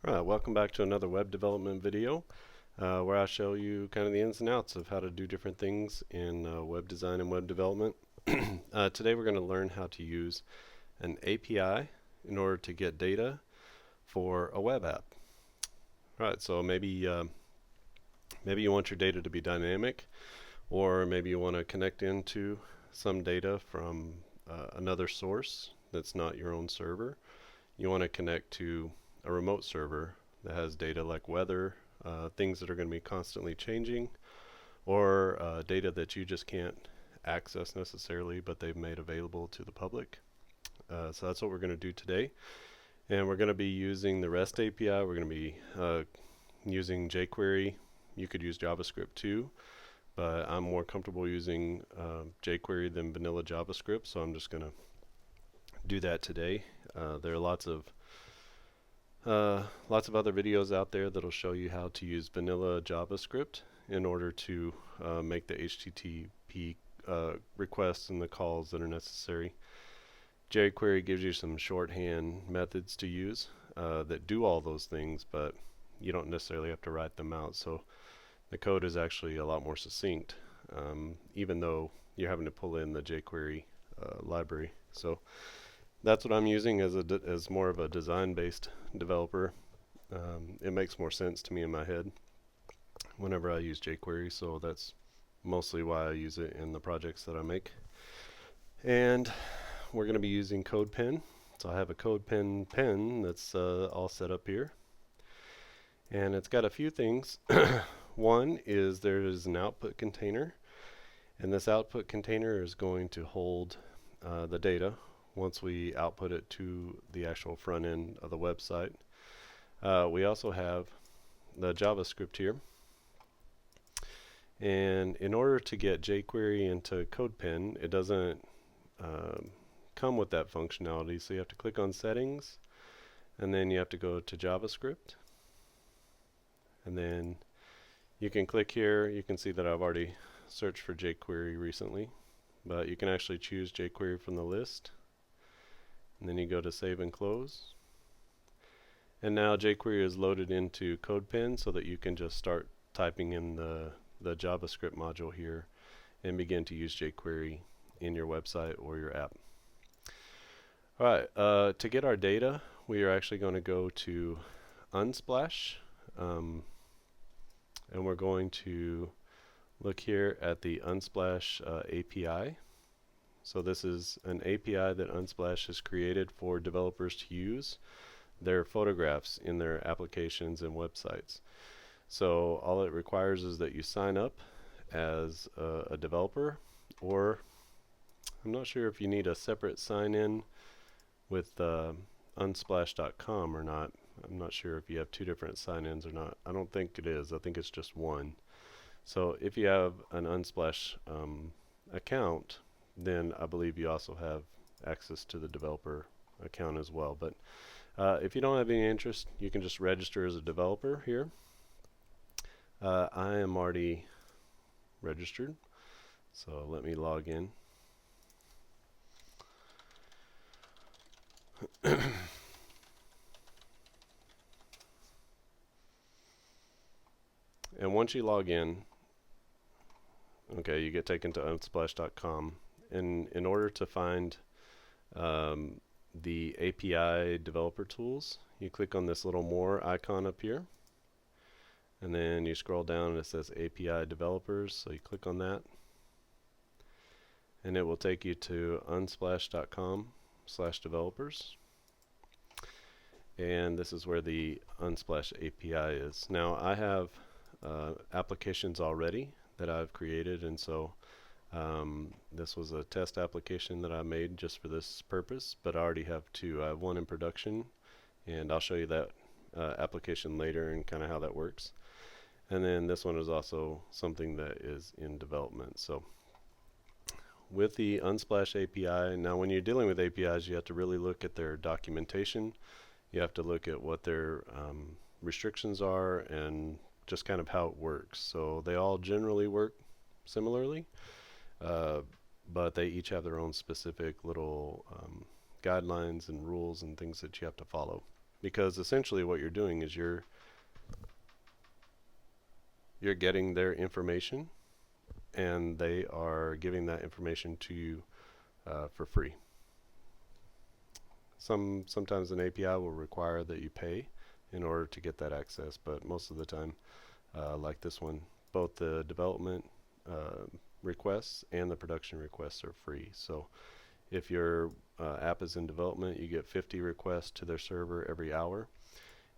Alright, welcome back to another web development video where I show you kind of the ins and outs of how to do different things in web design and web development. Today we're going to learn how to use an API in order to get data for a web app. Alright, so maybe you want your data to be dynamic, or maybe you want to connect into some data from another source that's not your own server. You want to connect to a remote server that has data like weather, things that are going to be constantly changing, or data that you just can't access necessarily, but they've made available to the public. So that's what we're going to do today. And we're going to be using the REST API. We're going to be using jQuery. You could use JavaScript too, but I'm more comfortable using jQuery than vanilla JavaScript, so I'm just going to do that today. There are lots of other videos out there that'll show you how to use vanilla JavaScript in order to make the HTTP requests and the calls that are necessary. jQuery gives you some shorthand methods to use that do all those things, but you don't necessarily have to write them out. So the code is actually a lot more succinct, even though you're having to pull in the jQuery library. So that's what I'm using as more of a design-based developer. It makes more sense to me in my head whenever I use jQuery, so that's mostly why I use it in the projects that I make. And we're going to be using Codepen. So I have a Codepen pen that's all set up here. And it's got a few things. One is there is an output container, and this output container is going to hold the data once we output it to the actual front end of the website. We also have the JavaScript here. And in order to get jQuery into Codepen, it doesn't come with that functionality, so you have to click on Settings, and then you have to go to JavaScript. And then you can click here. You can see that I've already searched for jQuery recently, but you can actually choose jQuery from the list. And then you go to Save and Close. And now jQuery is loaded into Codepen so that you can just start typing in the JavaScript module here and begin to use jQuery in your website or your app. Alright, to get our data, we are actually going to go to Unsplash, and we're going to look here at the Unsplash API. So this is an API that Unsplash has created for developers to use their photographs in their applications and websites. So all it requires is that you sign up as a developer, or I'm not sure if you need a separate sign-in with unsplash.com or not. I'm not sure if you have two different sign-ins or not. I don't think it is. I think it's just one. So if you have an Unsplash account, then I believe you also have access to the developer account as well. But if you don't have any interest, you can just register as a developer here. I am already registered, so let me log in. And once you log in, okay, you get taken to unsplash.com. And in order to find the API developer tools, you click on this little more icon up here, and then you scroll down and it says API developers, so you click on that, and it will take you to unsplash.com/developers, and this is where the Unsplash API is. Now I have applications already that I've created, and so this was a test application that I made just for this purpose, but I already have two. I have one in production, and I'll show you that application later and kind of how that works. And then this one is also something that is in development. So with the Unsplash API, now when you're dealing with APIs, you have to really look at their documentation. You have to look at what their restrictions are and just kind of how it works. So they all generally work similarly, but they each have their own specific little guidelines and rules and things that you have to follow. because essentially what you're doing is you're getting their information, and they are giving that information to you for free. Sometimes an API will require that you pay in order to get that access, but most of the time, like this one, both the development requests and the production requests are free. So if your app is in development, you get 50 requests to their server every hour,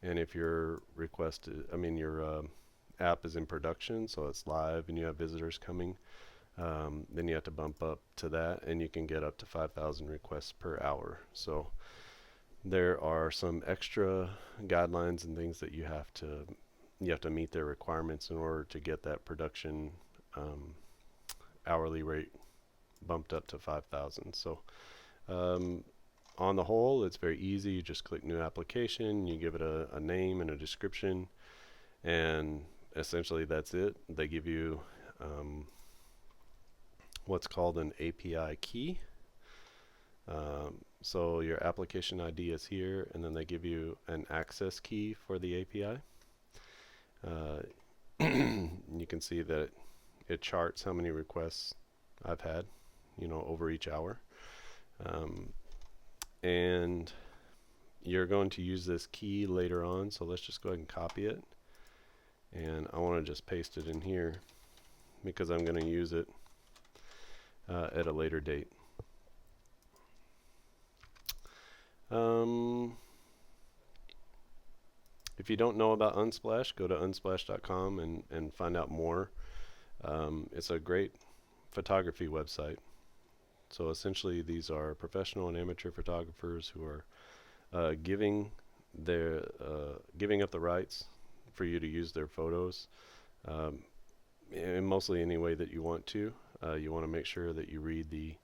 and if your your app is in production, so it's live and you have visitors coming, then you have to bump up to that, and you can get up to 5,000 requests per hour. So there are some extra guidelines and things that you have to meet their requirements in order to get that production hourly rate bumped up to 5,000. So on the whole, it's very easy. You just click new application, you give it a name and a description, and essentially that's it. They give you what's called an API key. So your application ID is here, and then they give you an access key for the API. You can see that it charts how many requests I've had, over each hour. And you're going to use this key later on, so let's just go ahead and copy it. And I want to just paste it in here because I'm going to use it at a later date. If you don't know about Unsplash, go to unsplash.com and find out more. It's a great photography website. So essentially these are professional and amateur photographers who are giving up the rights for you to use their photos in mostly any way that you want to. You want to make sure that you read the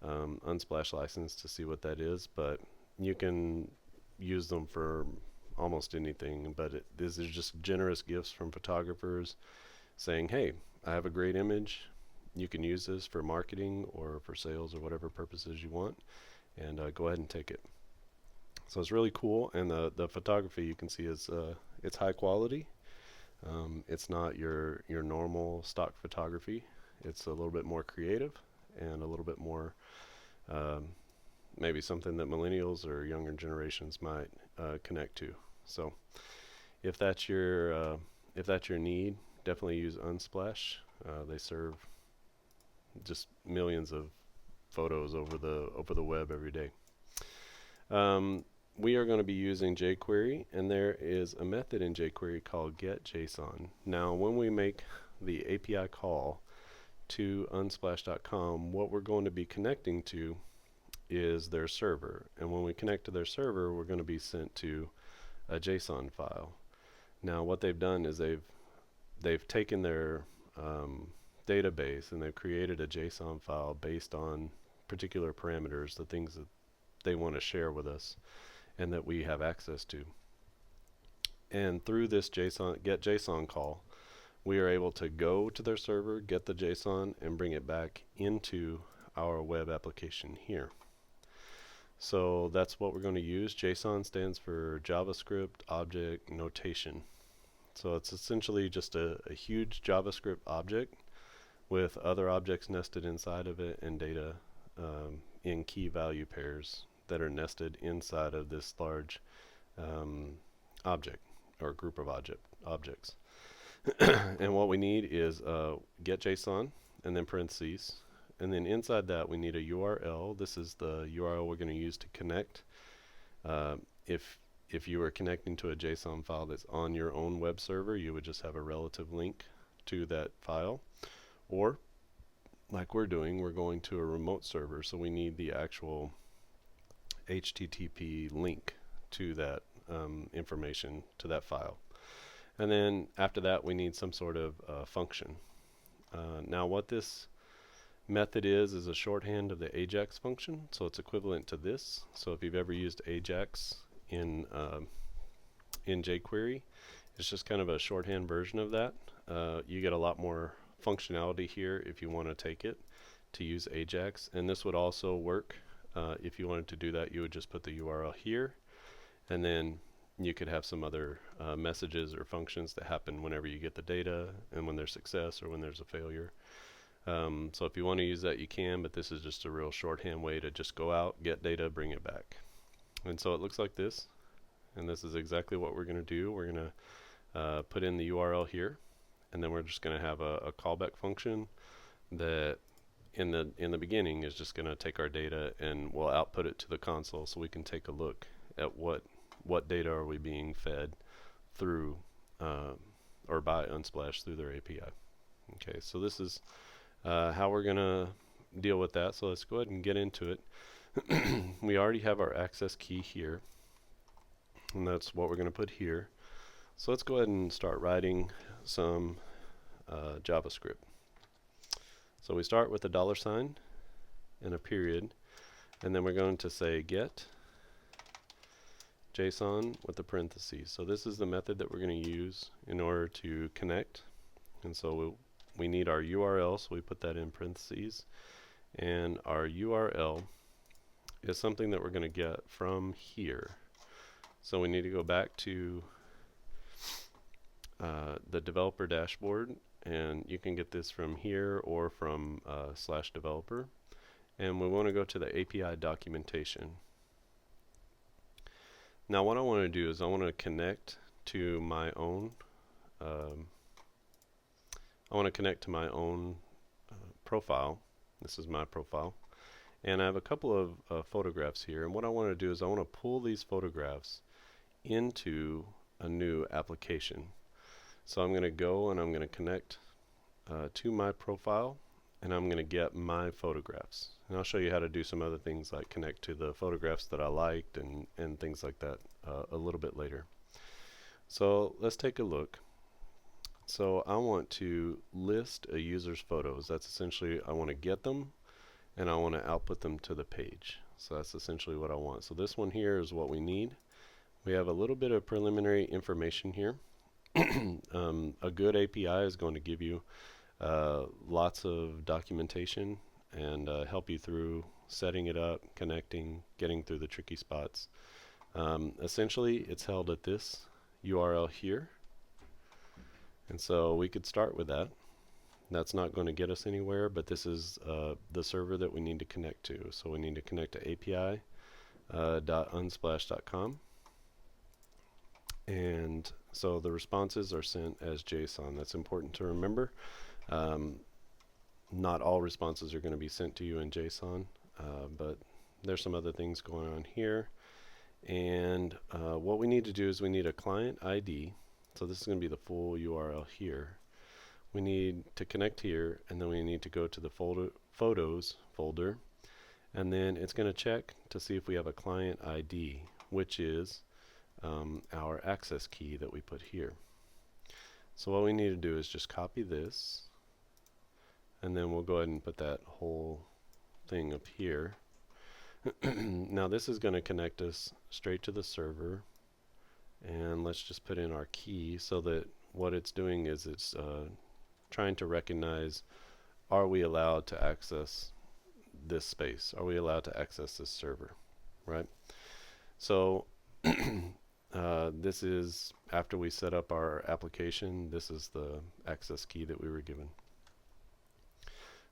Unsplash license to see what that is, but you can use them for almost anything. But this is just generous gifts from photographers saying, hey, I have a great image, you can use this for marketing or for sales or whatever purposes you want, and go ahead and take it. So it's really cool, and the photography you can see is it's high quality. It's not your normal stock photography. It's a little bit more creative and a little bit more maybe something that millennials or younger generations might connect to. So if that's your need, definitely use Unsplash. They serve just millions of photos over the web every day. We are going to be using jQuery, and there is a method in jQuery called getJSON. Now, when we make the API call to unsplash.com, what we're going to be connecting to is their server. And when we connect to their server, we're going to be sent to a JSON file. Now, what they've done is they've taken their database and they've created a JSON file based on particular parameters, the things that they want to share with us and that we have access to. And through this getJSON call, we are able to go to their server, get the JSON, and bring it back into our web application here. So that's what we're going to use. JSON stands for JavaScript Object Notation. So it's essentially just a huge JavaScript object with other objects nested inside of it and data in key value pairs that are nested inside of this large object or group of objects. And what we need is getJSON and then parentheses, and then inside that we need a URL. This is the URL we're going to use to connect. If you were connecting to a JSON file that's on your own web server, you would just have a relative link to that file. Or, like we're doing, we're going to a remote server, so we need the actual HTTP link to that information, to that file. And then after that, we need some sort of function. Now what this method is a shorthand of the AJAX function, so it's equivalent to this. So if you've ever used AJAX in jQuery, it's just kind of a shorthand version of that. You get a lot more functionality here if you want to take it to use AJAX, and this would also work if you wanted to do that. You would just put the URL here, And then you could have some other messages or functions that happen whenever you get the data and when there's success or when there's a failure. So if you want to use that, you can, but this is just a real shorthand way to just go out, get data, bring it back. And so it looks like this, and this is exactly what we're going to do. We're going to put in the URL here, and then we're just going to have a callback function that in the beginning is just going to take our data and we'll output it to the console so we can take a look at what data are we being fed through or by Unsplash through their API. Okay, so this is how we're going to deal with that. So let's go ahead and get into it. We already have our access key here, and that's what we're going to put here. So let's go ahead and start writing some JavaScript. So we start with a $sign and a period, and then we're going to say get JSON with the parentheses. So this is the method that we're going to use in order to connect. And so we need our URL, so we put that in parentheses. And our URL is something that we're going to get from here. So we need to go back to the developer dashboard, and you can get this from here or from /developer. And we want to go to the API documentation. Now what I want to do is I want to connect to my own profile. This is my profile, and I have a couple of photographs here, and what I want to do is I want to pull these photographs into a new application. So I'm going to go and I'm going to connect to my profile, and I'm going to get my photographs. And I'll show you how to do some other things like connect to the photographs that I liked and things like that a little bit later. So let's take a look. So I want to list a user's photos. That's essentially, I want to get them and I want to output them to the page. So that's essentially what I want. So this one here is what we need. We have a little bit of preliminary information here. A good API is going to give you lots of documentation and help you through setting it up, connecting, getting through the tricky spots. Essentially, it's held at this URL here. And so we could start with that. That's not going to get us anywhere, but this is the server that we need to connect to. So we need to connect to api.unsplash.com. And so the responses are sent as JSON. That's important to remember. Not all responses are going to be sent to you in JSON, but there's some other things going on here. And what we need to do is we need a client ID. So this is going to be the full URL here. We need to connect here, and then we need to go to the Photos folder, and then it's going to check to see if we have a client ID, which is our access key that we put here. So what we need to do is just copy this, and then we'll go ahead and put that whole thing up here. Now this is going to connect us straight to the server, and let's just put in our key so that what it's doing is it's trying to recognize, are we allowed to access this space? Are we allowed to access this server, right? So this is after we set up our application. This is the access key that we were given.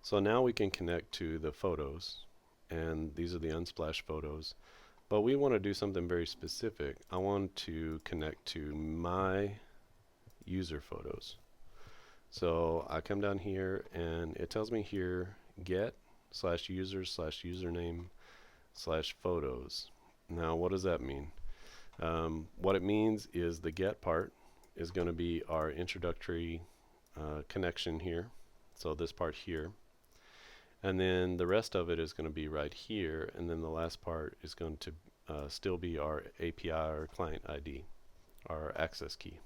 So now we can connect to the photos, and these are the Unsplash photos. But we want to do something very specific. I want to connect to my user photos. So I come down here and it tells me here get/users/username/photos. Now what does that mean? What it means is the get part is going to be our introductory connection here. So this part here. And then the rest of it is going to be right here, and then the last part is going to still be our API or client ID, our access key.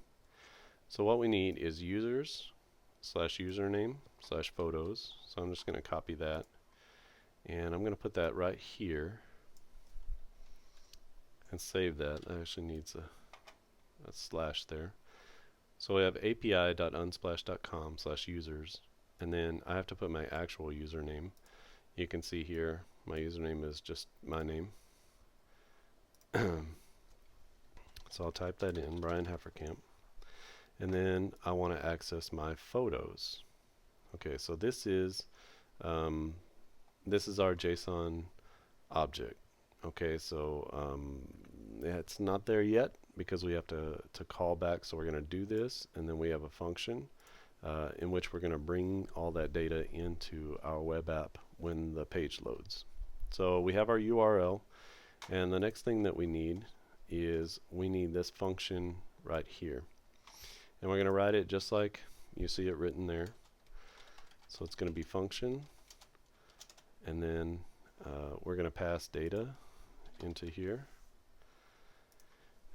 So what we need is users/username/photos. So I'm just going to copy that, and I'm going to put that right here and save that. It actually needs a slash there. So we have api.unsplash.com/users. And then I have to put my actual username. You can see here my username is just my name. So I'll type that in, Brian Hefferkamp. And then I want to access my photos. Okay, so this is our JSON object. Okay, so it's not there yet because we have to call back. So we're going to do this, and then we have a function in which we're going to bring all that data into our web app when the page loads. So we have our URL, and the next thing that we need is we need this function right here. And we're going to write it just like you see it written there. So it's going to be function, and then we're going to pass data into here.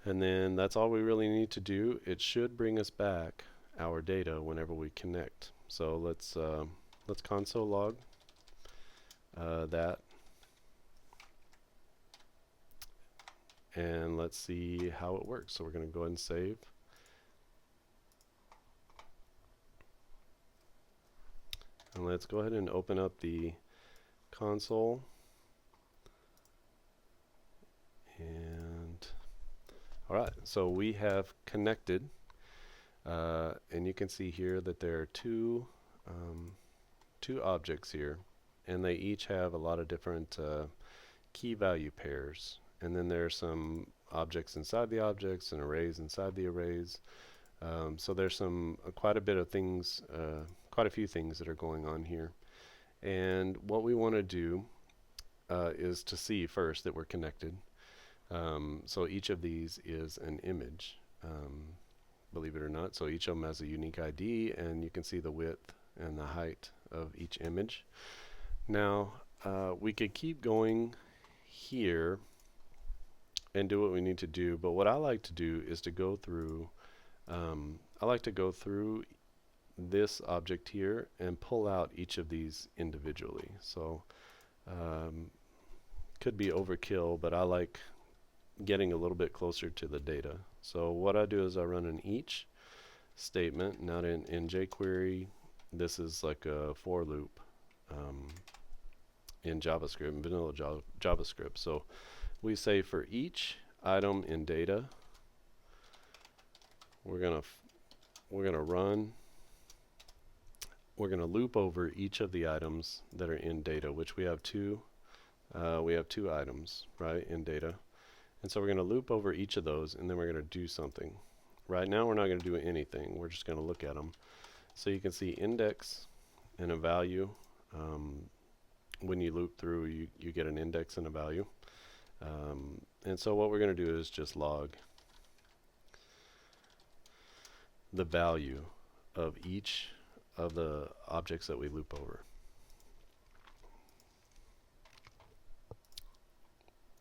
And then that's all we really need to do. It should bring us back our data whenever we connect. So let's console log that, and let's see how it works. So we're going to go ahead and save. And let's go ahead and open up the console. And alright, so we have connected, and you can see here that there are two objects here, and they each have a lot of different key value pairs. And then there are some objects inside the objects and arrays inside the arrays. So there's quite a bit of things, quite a few things that are going on here. And what we want to do is to see first that we're connected. So each of these is an image, believe it or not. So each of them has a unique ID, and you can see the width and the height of each image. Now we could keep going here and do what we need to do, but what I like to do is to go through I like to go through this object here and pull out each of these individually. So could be overkill, but I like getting a little bit closer to the data. So what I do is I run an each statement. Now in jQuery, this is like a for loop in JavaScript, in vanilla JavaScript. So we say for each item in data, we're gonna loop over each of the items that are in data, which we have two items, right, in data. And so we're going to loop over each of those, and then we're going to do something. Right now we're not going to do anything. We're just going to look at them. So you can see index and a value. When you loop through, you get an index and a value. And so what we're going to do is just log the value of each of the objects that we loop over.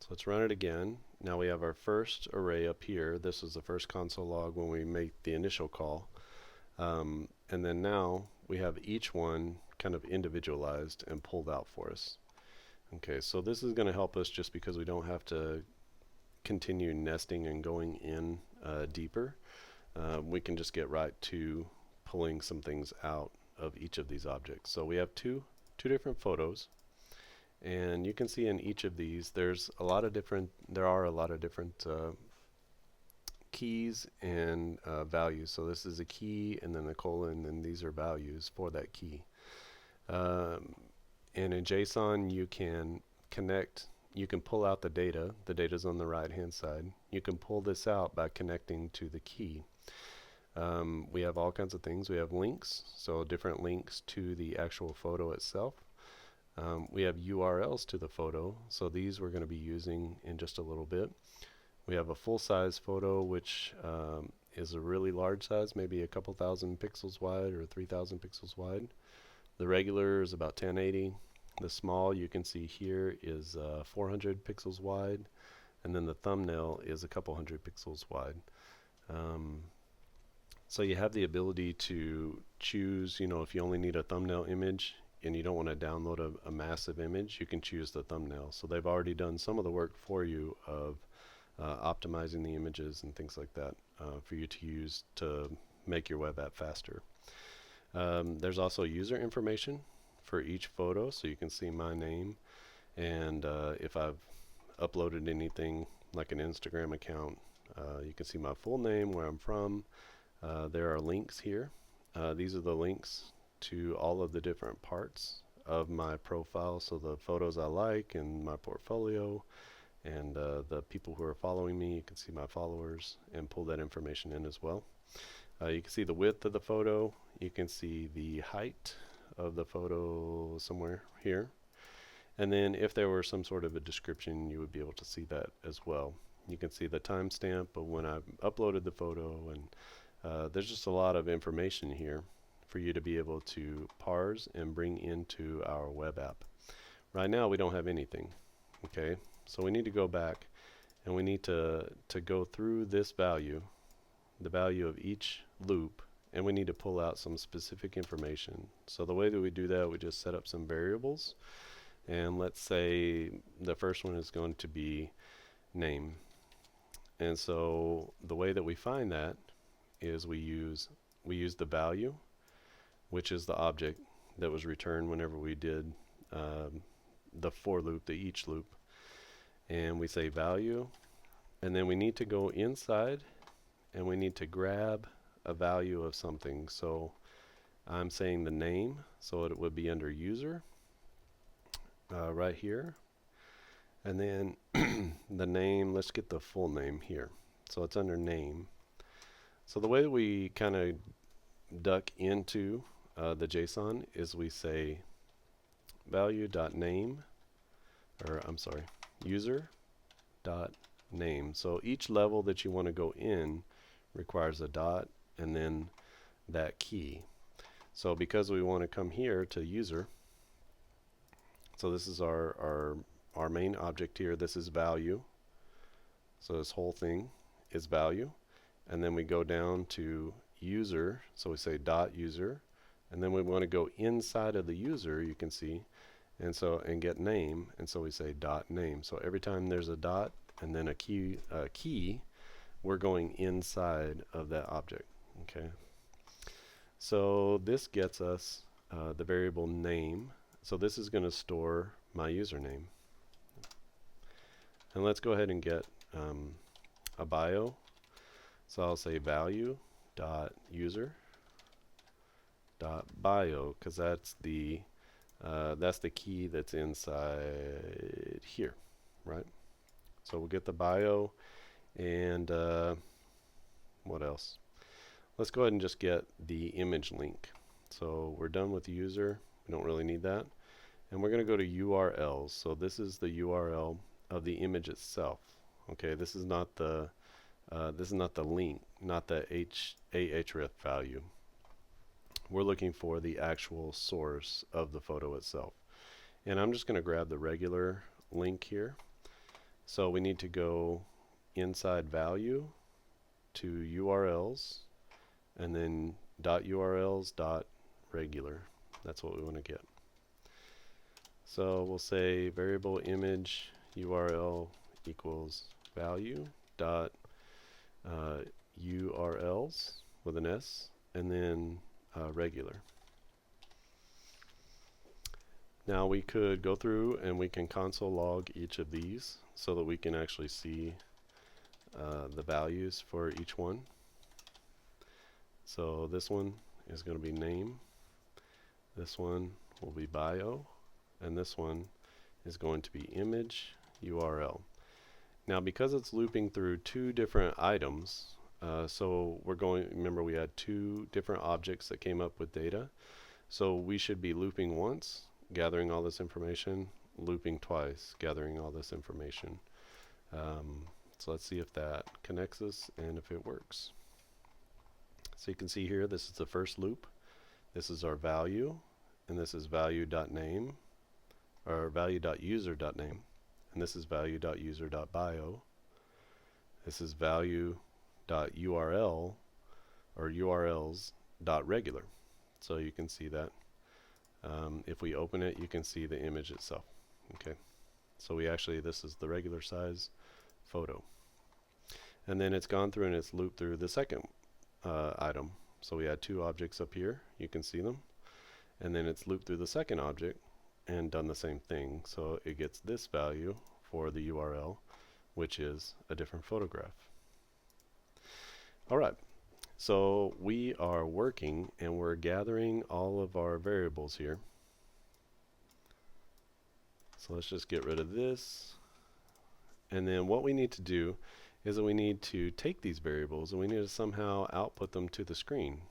So let's run it again. Now we have our first array up here. This is the first console log when we make the initial call. And then now we have each one kind of individualized and pulled out for us. Okay, so this is going to help us just because we don't have to continue nesting and going in deeper. We can just get right to pulling some things out of each of these objects. So we have two different photos, and you can see in each of these there are a lot of different keys and values. So this is a key, and then the colon, and these are values for that key. And in JSON you can pull out the data. The data's on the right hand side. You can pull this out by connecting to the key. We have all kinds of things. We have links, so different links to the actual photo itself. We have URLs to the photo, so these we're going to be using in just a little bit. We have a full-size photo, which is a really large size, maybe a couple thousand pixels wide or 3,000 pixels wide. The regular is about 1080. The small, you can see here, is 400 pixels wide, and then the thumbnail is a couple hundred pixels wide. So you have the ability to choose, if you only need a thumbnail image and you don't want to download a massive image, you can choose the thumbnail. So they've already done some of the work for you of optimizing the images and things like that for you to use to make your web app faster. There's also user information for each photo, so you can see my name, and if I've uploaded anything like an Instagram account, You can see my full name, where I'm from. There are links here. These are the links to all of the different parts of my profile, so the photos I like and my portfolio, and the people who are following me. You can see my followers and pull that information in as well. You can see the width of the photo. You can see the height of the photo somewhere here. And then if there were some sort of a description, you would be able to see that as well. You can see the timestamp of when I uploaded the photo, and there's just a lot of information here for you to be able to parse and bring into our web app. Right now we don't have anything, okay? So we need to go back and we need to go through this value, the value of each loop, and we need to pull out some specific information. So the way that we do that, we just set up some variables, and let's say the first one is going to be name. And so the way that we find that is we use the value, which is the object that was returned whenever we did the for loop, the each loop, and we say value, and then we need to go inside and we need to grab a value of something. So I'm saying the name, so it would be under user right here, and then the name, let's get the full name here, so it's under name. So the way that we kind of duck into the JSON is we say value.name, or I'm sorry, user.name. So each level that you want to go in requires a dot and then that key. So because we want to come here to user, so this is our main object here. This is value. So this whole thing is value. And then we go down to user, so we say dot user, and then we want to go inside of the user, you can see, and get name, and so we say dot name. So every time there's a dot and then a key, we're going inside of that object. Okay. So this gets us the variable name. So this is going to store my username. And let's go ahead and get a bio. So I'll say value dot user dot bio, because that's the key that's inside here, right? So we'll get the bio, and what else? Let's go ahead and just get the image link. So we're done with the user. We don't really need that, and we're going to go to URLs. So this is the URL of the image itself. Okay, this is not the link, not the href value. We're looking for the actual source of the photo itself. And I'm just going to grab the regular link here. So we need to go inside value to URLs, and then .urls .regular. That's what we want to get. So we'll say variable image URL equals value dot URLs with an S, and then regular. Now we could go through and we can console log each of these so that we can actually see the values for each one. So this one is going to be name, this one will be bio, and this one is going to be image URL. Now because it's looping through two different items, so we're going, remember we had two different objects that came up with data, so we should be looping once, gathering all this information, looping twice, gathering all this information. So let's see if that connects us and if it works. So you can see here, this is the first loop, this is our value, and this is value.name, or value.user.name, and this is value.user.bio. This is value.url, or urls.regular. So you can see that. If we open it, you can see the image itself. Okay, so we actually, this is the regular size photo. And then it's gone through and it's looped through the second item. So we had two objects up here, you can see them. And then it's looped through the second object and done the same thing. So it gets this value for the URL, which is a different photograph. Alright, so we are working and we're gathering all of our variables here. So let's just get rid of this. And then what we need to do is that we need to take these variables and we need to somehow output them to the screen.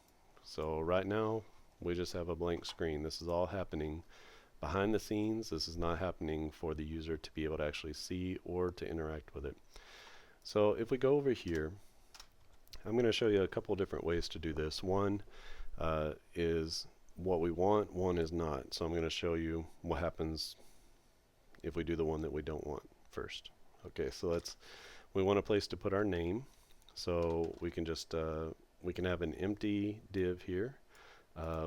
So right now we just have a blank screen. This is all happening behind the scenes. This is not happening for the user to be able to actually see or to interact with it. So if we go over here, I'm going to show you a couple different ways to do this. One is what we want, one is not. So I'm going to show you what happens if we do the one that we don't want first. Okay, so we want a place to put our name. So we can just we can have an empty div here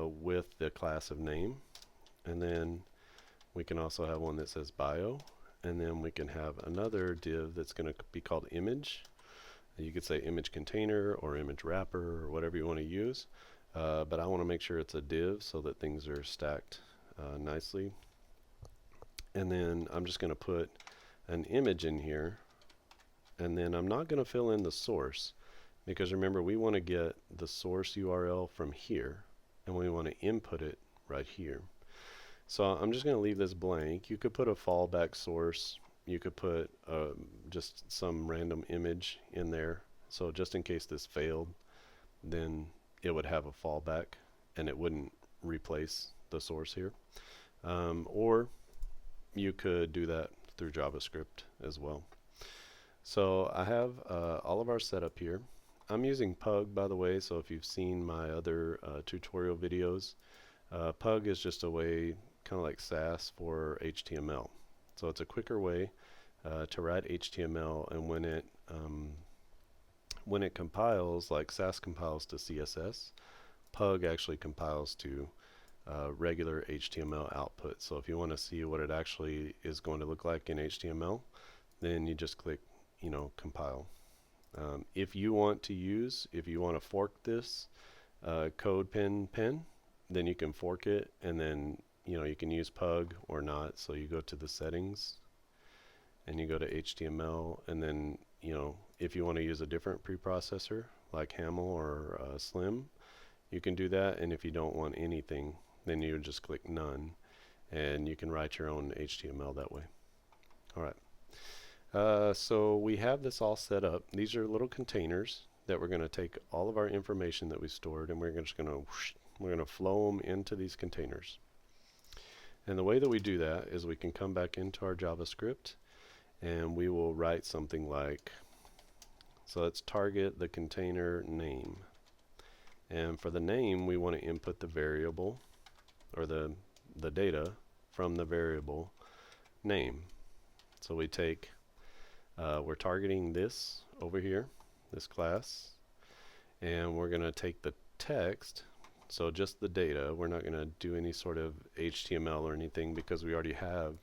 with the class of name, and then we can also have one that says bio, and then we can have another div that's going to be called image. You could say image container or image wrapper or whatever you want to use, but I want to make sure it's a div so that things are stacked nicely. And then I'm just going to put an image in here, and then I'm not going to fill in the source, because remember, we want to get the source URL from here and we want to input it right here. So I'm just going to leave this blank. You could put a fallback source, you could put just some random image in there, so just in case this failed, then it would have a fallback and it wouldn't replace the source here. Or you could do that through JavaScript as well. So I have all of our setup here. I'm using Pug, by the way, so if you've seen my other tutorial videos, Pug is just a way, kind of like Sass for HTML. So it's a quicker way to write HTML, and when it compiles, like Sass compiles to CSS, Pug actually compiles to regular HTML output. So if you want to see what it actually is going to look like in HTML, then you just click, compile. If you want to fork this Codepen pen, then you can fork it, and then you can use Pug or not. So you go to the settings and you go to HTML, and then if you want to use a different preprocessor like Hamel or Slim, you can do that. And if you don't want anything, then you would just click none, and you can write your own HTML that way. Alright, so we have this all set up. These are little containers that we're going to take all of our information that we stored, and we're going to flow them into these containers. And the way that we do that is we can come back into our JavaScript and we will write something like, so let's target the container name. And for the name, we want to input the variable, or the data from the variable name. So we take, we're targeting this over here, this class, and we're going to take the text, so just the data. We're not going to do any sort of HTML or anything because we already have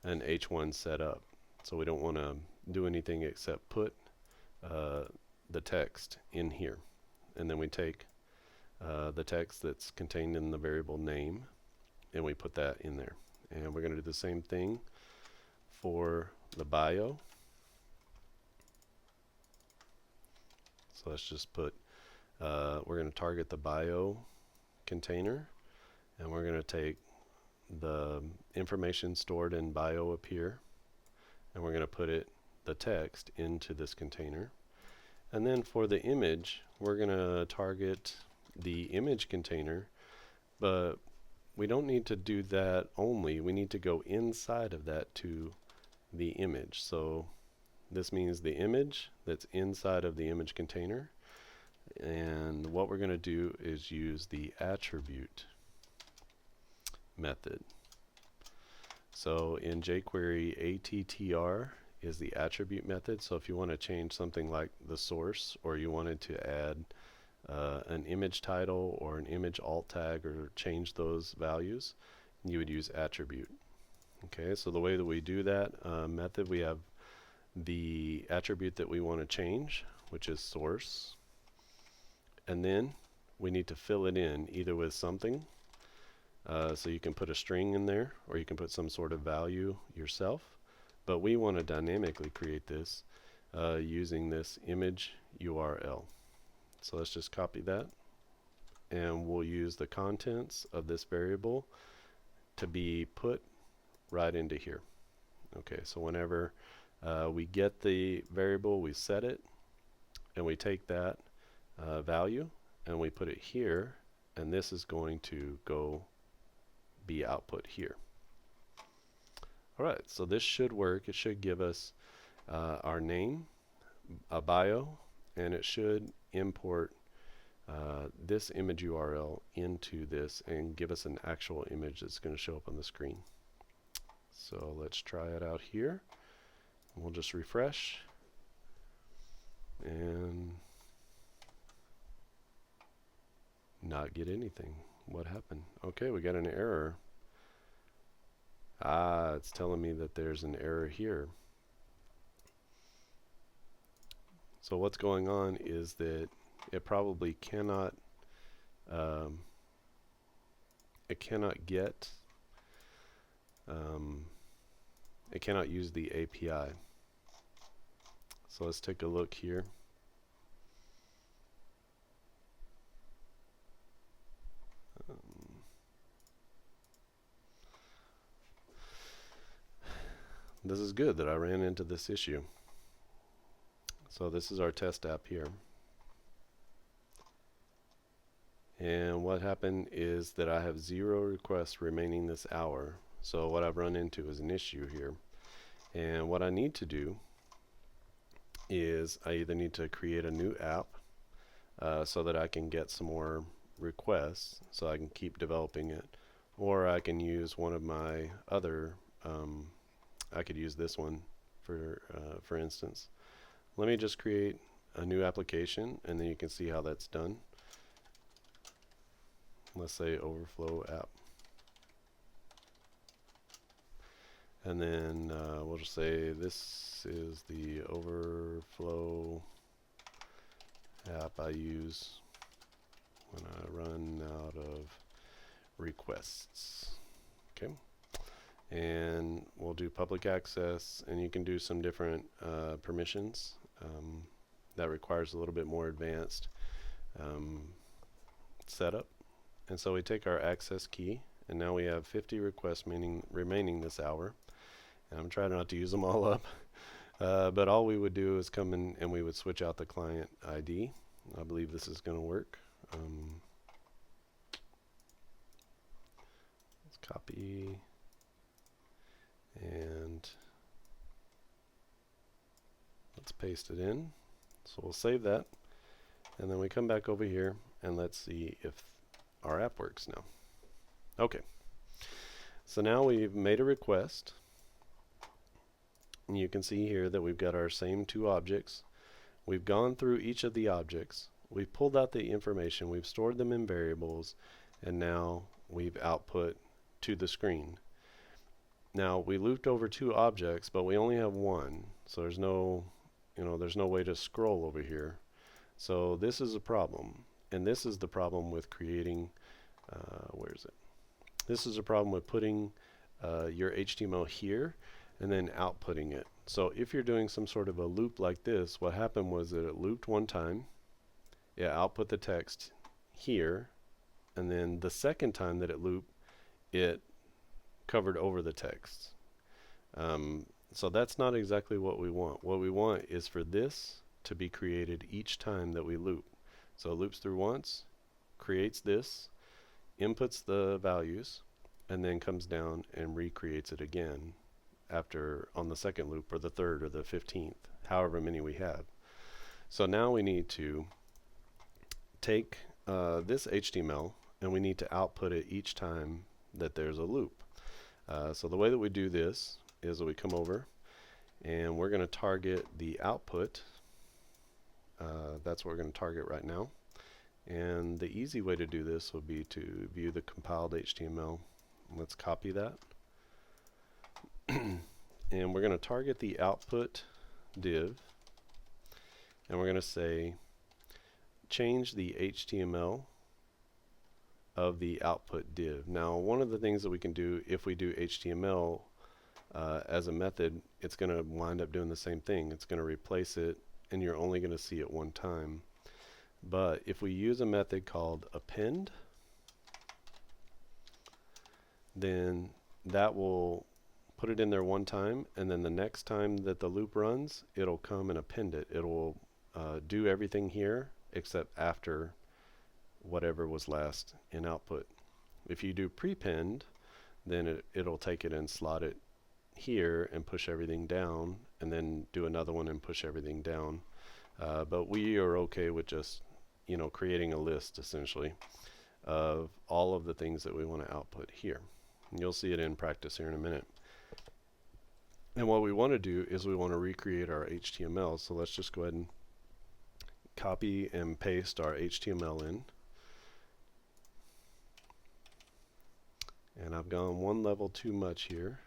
an H1 set up. So we don't want to do anything except put the text in here. And then we take the text that's contained in the variable name, and we put that in there. And we're going to do the same thing for the bio. So let's just put, we're going to target the bio container, and we're going to take the information stored in bio up here, and we're going to put the text into this container. And then for the image, we're going to target the image container, but we don't need to do that only. We need to go inside of that to the image. So this means the image that's inside of the image container. And what we're going to do is use the attribute method. So in jQuery, attr is the attribute method. So if you want to change something like the source, or you wanted to add an image title or an image alt tag, or change those values, you would use attribute. Okay, so the way that we do that method, we have the attribute that we want to change, which is source, and then we need to fill it in either with something, so you can put a string in there, or you can put some sort of value yourself, but we want to dynamically create this using this image URL. So let's just copy that, and we'll use the contents of this variable to be put right into here. Okay, so whenever we get the variable, we set it, and we take that value and we put it here, and this is going to go be output here. Alright, so this should work. It should give us our name, a bio, and it should import this image URL into this and give us an actual image that's going to show up on the screen. So let's try it out here. We'll just refresh and not get anything. What happened? Okay, we got an error. It's telling me that there's an error here. So what's going on is that it probably cannot it cannot use the API. So let's take a look here. This is good that I ran into this issue. So this is our test app here. And what happened is that I have 0 requests remaining this hour. So what I've run into is an issue here. And what I need to do is I either need to create a new app so that I can get some more requests so I can keep developing it, or I can use one of my other I could use this one for instance. Let me just create a new application, and then you can see how that's done. Let's say overflow app, and then we'll just say this is the overflow app I use when I run out of requests. Okay, and we'll do public access, and you can do some different permissions. That requires a little bit more advanced setup. And so we take our access key, and now we have 50 requests remaining this hour. And I'm trying not to use them all up. But all we would do is come in and we would switch out the client ID. I believe this is going to work. Let's copy and let's paste it in. So we'll save that, and then we come back over here and let's see if our app works now. Okay, so now we've made a request, and you can see here that we've got our same 2 objects. We've gone through each of the objects, we've pulled out the information, we've stored them in variables, and now we've output to the screen. Now we looped over 2 objects, but we only have 1, so there's no way to scroll over here. So this is a problem, and this is the problem with creating where is it? This is a problem with putting your HTML here and then outputting it. So if you're doing some sort of a loop like this, what happened was that it looped one time, it output the text here, and then the second time that it looped, it covered over the text. So that's not exactly what we want. What we want is for this to be created each time that we loop. So it loops through once, creates this, inputs the values, and then comes down and recreates it again after on the second loop, or the third, or the 15th, however many we have. So now we need to take this HTML and we need to output it each time that there's a loop. So the way that we do this is that we come over and we're going to target the output. That's what we're going to target right now. And the easy way to do this would be to view the compiled HTML. Let's copy that. And we're going to target the output div. And we're going to say change the HTML of the output div. Now, one of the things that we can do if we do HTML as a method, it's going to wind up doing the same thing. It's going to replace it, and you're only going to see it one time. But if we use a method called append, then that will put it in there one time, and then the next time that the loop runs, it'll come and append it. It'll do everything here except after whatever was last in output. If you do prepend, then it'll take it and slot it here and push everything down, and then do another one and push everything down. But we are okay with just, creating a list essentially of all of the things that we want to output here. And you'll see it in practice here in a minute. And what we want to do is we want to recreate our HTML. So let's just go ahead and copy and paste our HTML in. And I've gone one level too much here.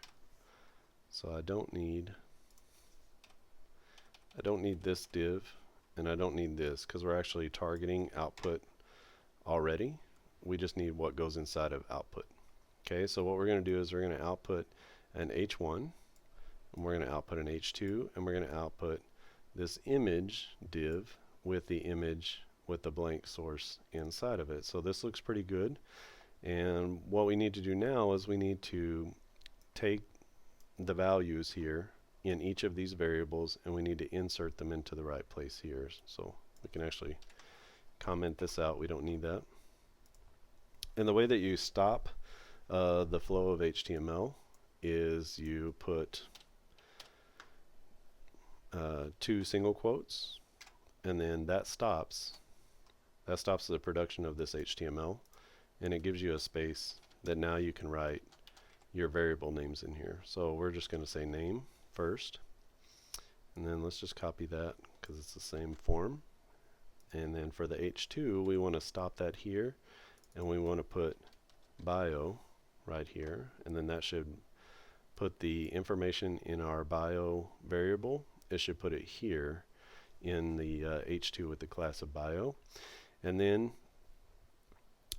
So I don't need this div, and I don't need this, because we're actually targeting output already. We just need what goes inside of output. Okay, so what we're going to do is we're going to output an H1, and we're going to output an H2, and we're going to output this image div with the image with the blank source inside of it. So this looks pretty good. And what we need to do now is we need to take the values here in each of these variables, and we need to insert them into the right place here. So we can actually comment this out. We don't need that. And the way that you stop the flow of HTML is you put 2 single quotes, and then that stops the production of this HTML, and it gives you a space that now you can write your variable names in here. So we're just going to say name first, and then let's just copy that because it's the same form. And then for the H2, we want to stop that here, and we want to put bio right here, and then that should put the information in our bio variable. It should put it here in the H2 with the class of bio. And then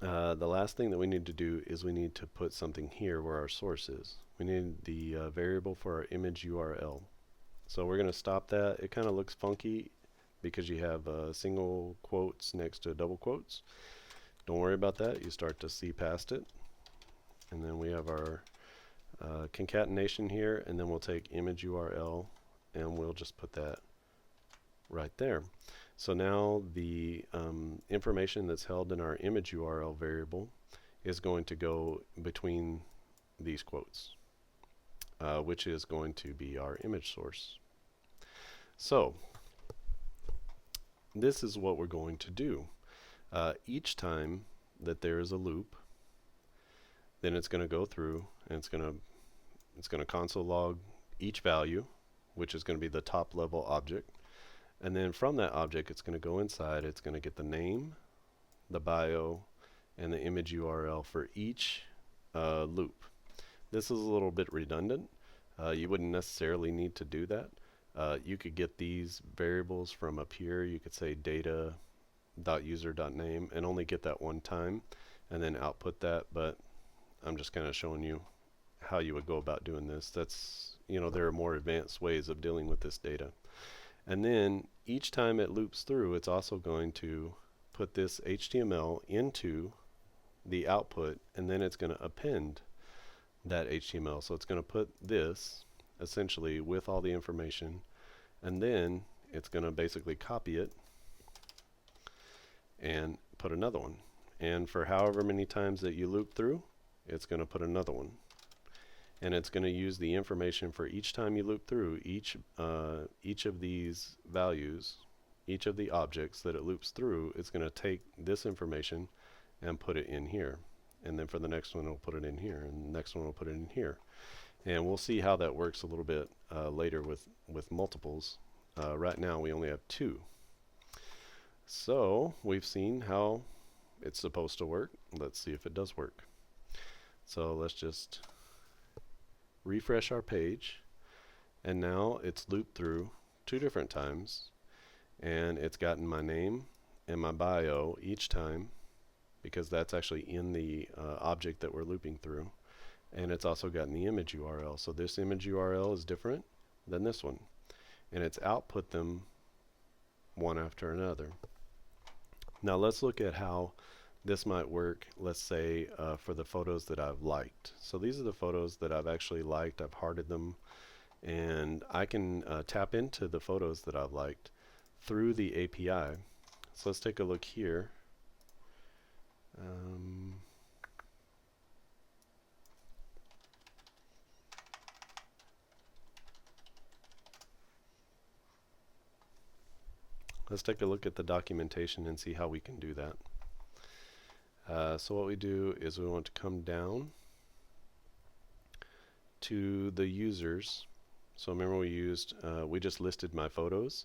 the last thing that we need to do is we need to put something here where our source is. We need the variable for our image URL. So we're going to stop that. It kind of looks funky because you have single quotes next to double quotes. Don't worry about that. You start to see past it. And then we have our concatenation here, and then we'll take image URL and we'll just put that right there. So now the information that's held in our image URL variable is going to go between these quotes, which is going to be our image source. So this is what we're going to do. Each time that there is a loop, then it's going to go through and it's going to console log each value, which is going to be the top level object. And then from that object, it's going to go inside. It's going to get the name, the bio, and the image URL for each loop. This is a little bit redundant. You wouldn't necessarily need to do that. You could get these variables from up here. You could say data.user.name and only get that one time and then output that. But I'm just kind of showing you how you would go about doing this. That's, there are more advanced ways of dealing with this data. And then each time it loops through, it's also going to put this HTML into the output, and then it's going to append that HTML. So it's going to put this essentially with all the information, and then it's going to basically copy it and put another one. And for however many times that you loop through, it's going to put another one. And it's going to use the information for each time you loop through each of these values, each of the objects that it loops through. It's going to take this information and put it in here. And then for the next one, it'll put it in here. And the next one will put it in here. And we'll see how that works a little bit later with multiples. Right now, we only have 2. So we've seen how it's supposed to work. Let's see if it does work. So let's just refresh our page, and now it's looped through 2 different times, and it's gotten my name and my bio each time because that's actually in the object that we're looping through, and it's also gotten the image URL. So this image URL is different than this one, and it's output them one after another. Now let's look at how this might work, let's say for the photos that I've liked. So these are the photos that I've actually liked. I've hearted them, and I can tap into the photos that I've liked through the API. So let's take a look here. Let's take a look at the documentation and see how we can do that. So what we do is we want to come down to the users. So remember we just listed my photos,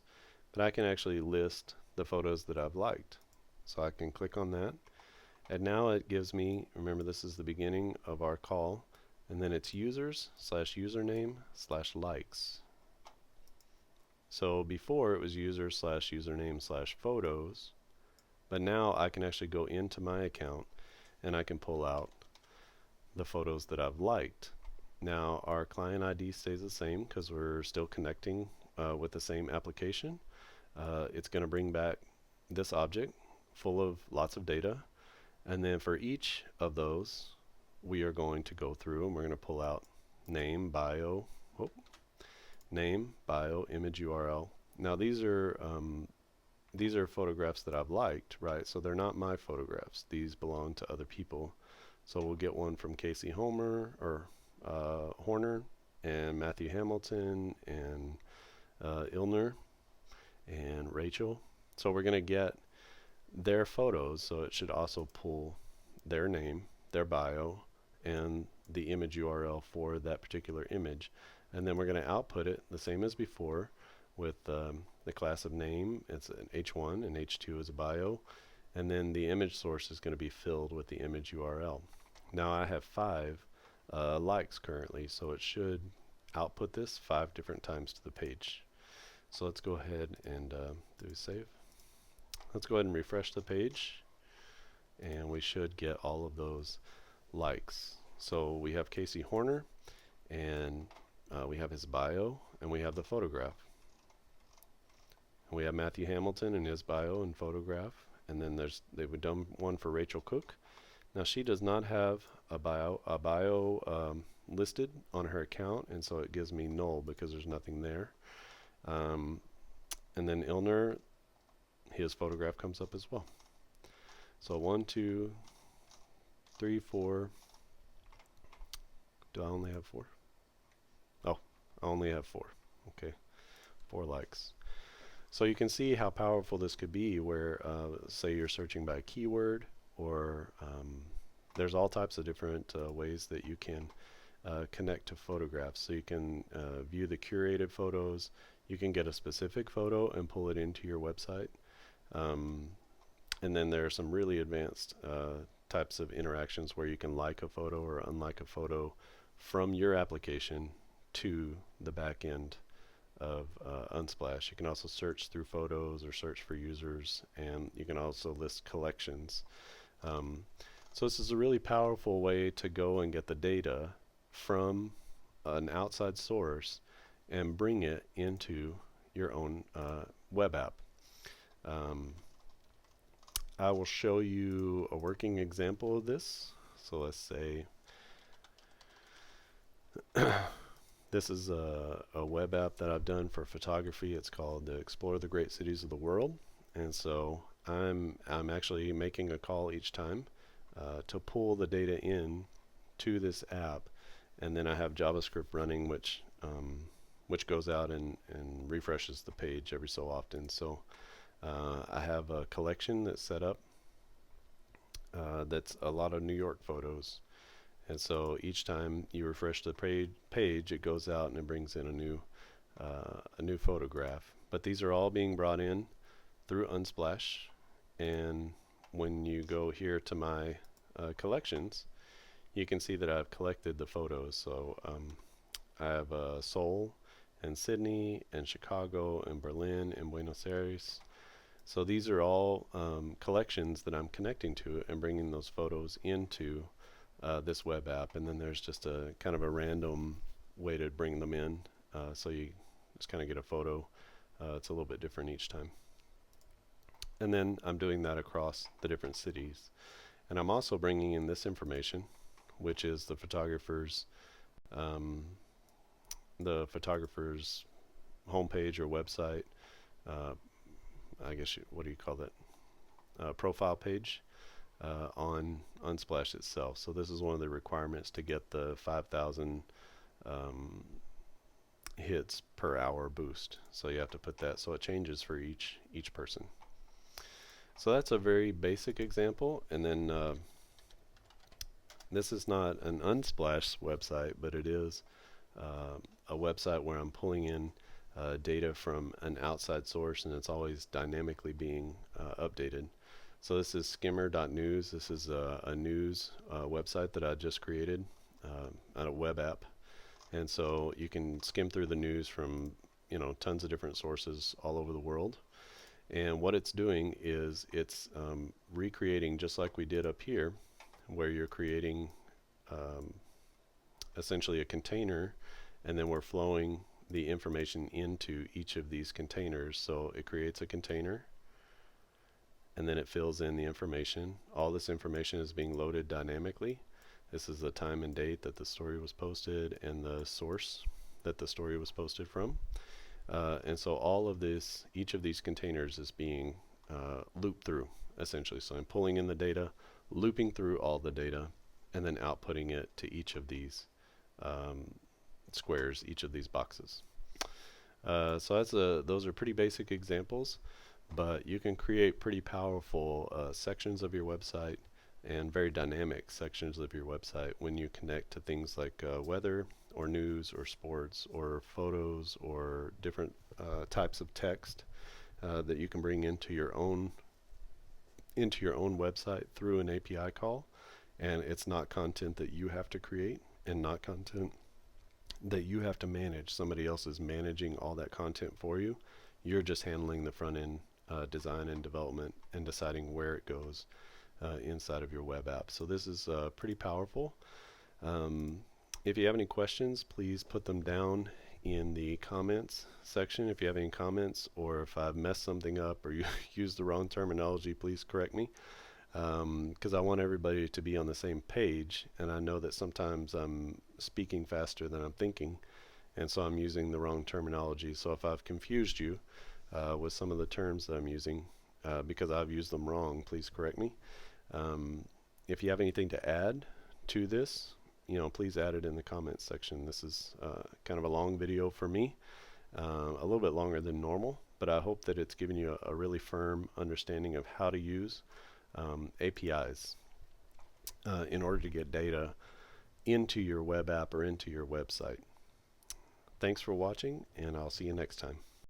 but I can actually list the photos that I've liked. So I can click on that, and now it gives me, remember this is the beginning of our call, and then it's users/username/likes. So before it was user/username/photos, but now I can actually go into my account and I can pull out the photos that I've liked. Now our client ID stays the same because we're still connecting with the same application. It's going to bring back this object full of lots of data, and then for each of those we are going to go through and we're going to pull out name, bio, image URL. Now these are photographs that I've liked, right? So they're not my photographs. These belong to other people. So we'll get one from Casey Horner and Matthew Hamilton and Ilner and Rachel. So we're going to get their photos, so it should also pull their name, their bio, and the image URL for that particular image. And then we're going to output it the same as before with the class of name. It's an H1 and H2 is a bio, and then the image source is going to be filled with the image URL. Now I have 5 likes currently, so it should output this 5 different times to the page. So let's go ahead and do save. Let's go ahead and refresh the page, and we should get all of those likes. So we have Casey Horner, and we have his bio, and we have the photograph. And we have Matthew Hamilton and his bio and photograph, and then they've done one for Rachel Cook. Now she does not have a bio listed on her account, and so it gives me null because there's nothing there. And then Ilner, his photograph comes up as well. So 1, 2, 3, 4. Do I only have 4? Oh, I only have 4. Okay, 4 likes. So you can see how powerful this could be where, say you're searching by keyword, or there's all types of different ways that you can connect to photographs. So you can view the curated photos. You can get a specific photo and pull it into your website. And then there are some really advanced types of interactions where you can like a photo or unlike a photo from your application to the back end of Unsplash. You can also search through photos or search for users, and you can also list collections. So this is a really powerful way to go and get the data from an outside source and bring it into your own web app. I will show you a working example of this. So let's say this is a web app that I've done for photography. It's called Explore the Great Cities of the World. And so I'm actually making a call each time to pull the data in to this app, and then I have JavaScript running, which goes out and refreshes the page every so often. So I have a collection that's set up that's a lot of New York photos, and so each time you refresh the page, it goes out and it brings in a new photograph. But these are all being brought in through Unsplash, and when you go here to my collections, you can see that I've collected the photos. So I have Seoul and Sydney and Chicago and Berlin and Buenos Aires. So these are all collections that I'm connecting to and bringing those photos into this web app. And then there's just a kind of a random way to bring them in, so you just kind of get a photo. It's a little bit different each time. And then I'm doing that across the different cities. And I'm also bringing in this information, which is um, the photographer's homepage or website. Uh, I guess what do you call that? Profile page on Unsplash itself. So this is one of the requirements to get the 5,000 hits per hour boost. So you have to put that so it changes for each person. So that's a very basic example. And then this is not an Unsplash website, but it is a website where I'm pulling in data from an outside source, and it's always dynamically being updated. So this is skimmer.news. This is a news website that I just created, a web app. And so you can skim through the news from tons of different sources all over the world. And what it's doing is it's recreating, just like we did up here, where you're creating essentially a container, and then we're flowing the information into each of these containers. So it creates a container, and then it fills in the information. All this information is being loaded dynamically. This is the time and date that the story was posted and the source that the story was posted from. And so all of this, each of these containers is being looped through, essentially. So I'm pulling in the data, looping through all the data, and then outputting it to each of these squares, each of these boxes. So those are pretty basic examples, but you can create pretty powerful sections of your website and very dynamic sections of your website when you connect to things like weather or news or sports or photos or different types of text that you can bring into your own website through an API call. And it's not content that you have to create and not content that you have to manage. Somebody else is managing all that content for you. You're just handling the front end design and development and deciding where it goes inside of your web app. So this is pretty powerful. If you have any questions, please put them down in the comments section. If you have any comments, or if I've messed something up or you used the wrong terminology, please correct me, because I want everybody to be on the same page, and I know that sometimes I'm speaking faster than I'm thinking, and so I'm using the wrong terminology. So if I've confused you with some of the terms that I'm using because I've used them wrong, please correct me. If you have anything to add to this, please add it in the comments section. This is kind of a long video for me, a little bit longer than normal, but I hope that it's given you a really firm understanding of how to use APIs in order to get data into your web app or into your website. Thanks for watching, and I'll see you next time.